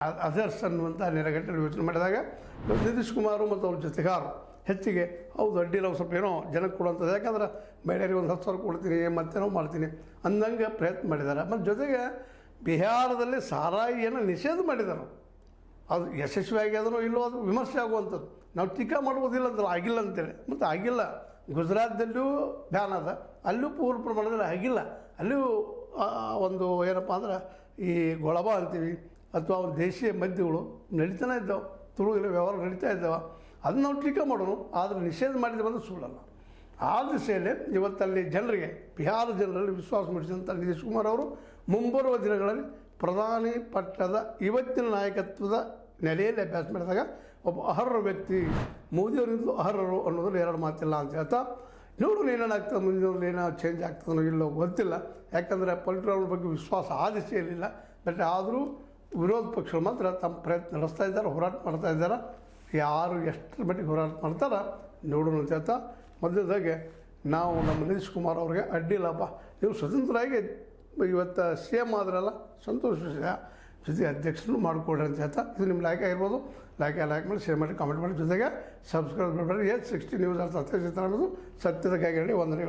Others ಅನ್ನುವಂಥ ನೆಲೆಗಟ್ಟಲು ಯೋಚನೆ ಮಾಡಿದಾಗ ನಿತೀಶ್ ಕುಮಾರ್ ಮತ್ತು ಅವ್ರ ಜೊತೆಗಾರರು ಹೆಚ್ಚಿಗೆ ಹೌದು ಅಡ್ಡಿಲ್ಲ ಸ್ವಲ್ಪ ಏನೋ ಜನಕ್ಕೆ ಕೊಡುವಂಥದ್ದು, ಯಾಕಂದ್ರೆ ಮಹಿಳೆಯರಿಗೆ ಒಂದು 10,000 ಕೊಡ್ತೀನಿ ಮತ್ತೇನೋ ಮಾಡ್ತೀನಿ ಅಂದಂಗೆ ಪ್ರಯತ್ನ ಮಾಡಿದ್ದಾರೆ. ಮತ್ತು ಜೊತೆಗೆ ಬಿಹಾರದಲ್ಲಿ ಸಾರಾಯಿಯನ್ನು ನಿಷೇಧ ಮಾಡಿದ್ದಾರೆ. ಅದು ಯಶಸ್ವಿಯಾಗಿ ಅದನ್ನು ಇಲ್ಲೋ ಅದು ವಿಮರ್ಶೆ ಆಗುವಂಥದ್ದು. ನಾವು ಟೀಕಾ ಮಾಡ್ಬೋದಿಲ್ಲ ಅಂತಲ್ಲ, ಆಗಿಲ್ಲ ಅಂತೇಳಿ. ಮತ್ತು ಆಗಿಲ್ಲ. ಗುಜರಾತ್ದಲ್ಲೂ ಬ್ಯಾನ್ ಅದ, ಅಲ್ಲೂ ಪೂರ್ಣ ಪ್ರಮಾಣದಲ್ಲಿ ಆಗಿಲ್ಲ. ಅಲ್ಲೂ ಒಂದು ಏನಪ್ಪ ಅಂದ್ರೆ ಈ ಗೊಳಬ ಅಂತೀವಿ ಅಥವಾ ಒಂದು ದೇಶೀಯ ಮದ್ಯಗಳು ನಡೀತಾನೆ ಇದ್ದಾವೆ, ತುಳುಗಿನ ವ್ಯವಹಾರ ನಡೀತಾ ಇದ್ದಾವೆ. ಅದನ್ನು ನಾವು ಟೀಕಾ ಮಾಡೋಣ, ಆದರೆ ನಿಷೇಧ ಮಾಡಿದ್ರೆ ಬಂದು ಸುಳ್ಳಲ್ಲ. ಆ ದಿಶೆಯಲ್ಲಿ ಇವತ್ತಲ್ಲಿ ಜನರಿಗೆ, ಬಿಹಾರ ಜನರಲ್ಲಿ ವಿಶ್ವಾಸ ಮೂಡಿಸಿದಂಥ ನಿತೀಶ್ ಕುಮಾರ್ ಅವರು ಮುಂಬರುವ ದಿನಗಳಲ್ಲಿ ಪ್ರಧಾನಿ ಪಟ್ಟದ ಇವತ್ತಿನ ನಾಯಕತ್ವದ ನೆಲೆಯಲ್ಲಿ ಅಭ್ಯಾಸ ಮಾಡಿದಾಗ ಒಬ್ಬ ಅರ್ಹ ವ್ಯಕ್ತಿ, ಮೋದಿಯವರಿಂದಲೂ ಅರ್ಹರು ಅನ್ನೋದ್ರಲ್ಲಿ ಎರಡು ಮಾತಿಲ್ಲ ಅಂತ ಹೇಳ್ತಾ, ನೋಡೋಣ ಏನೇನಾಗ್ತದೆ, ಮುಂದಿನ ಏನೋ ಚೇಂಜ್ ಆಗ್ತದೋ ಇಲ್ಲೋ ಗೊತ್ತಿಲ್ಲ. ಯಾಕಂದರೆ ಪೊಲಿಟಿಕಲ್ ಬಗ್ಗೆ ವಿಶ್ವಾಸ ಆ ದಿಶೆಯಲ್ಲಿಲ್ಲ. ಬಟ್ ಆದರೂ ವಿರೋಧ ಪಕ್ಷಗಳು ಮಾತ್ರ ತಮ್ಮ ಪ್ರಯತ್ನ ನಡೆಸ್ತಾ ಇದ್ದಾರೆ, ಹೋರಾಟ ಮಾಡ್ತಾ ಇದ್ದಾರೆ. ಯಾರು ಎಷ್ಟರ ಮಟ್ಟಿಗೆ ಹೋರಾಟ ಮಾಡ್ತಾರೆ ನೋಡೋಣ ಅಂತ ಹೇಳ್ತಾ, ಮೊದಲದಾಗೆ ನಾವು ನಮ್ಮ ನಿತೀಶ್ ಕುಮಾರ್ ಅವ್ರಿಗೆ ಅಡ್ಡಿಲ್ಲಪ್ಪ, ನೀವು ಸ್ವತಂತ್ರವಾಗಿ ಇವತ್ತು CM ಆದ್ರಲ್ಲ, ಸಂತೋಷ ವಿಷಯ, ಜೊತೆಗೆ ಅಧ್ಯಕ್ಷರು ಮಾಡಿಕೊಡ್ರಿ ಅಂತ ಹೇಳ್ತಾ, ಇದು ನಿಮ್ಮ ಲೈಕ್ ಆಗಿರ್ಬೋದು. ಲೈಕ್ ಮಾಡಿ, ಶೇರ್ ಮಾಡಿ, ಕಾಮೆಂಟ್ ಮಾಡಿ, ಜೊತೆಗೆ ಸಬ್ಸ್ಕ್ರೈಬ್ ಮಾಡಬೇಡಿ. 60 ನ್ಯೂಸ್ ಸತ್ಯ ಅನ್ನೋದು ಸತ್ಯದ ಕೈಗಡೆ ವಂದನೆಗಳು.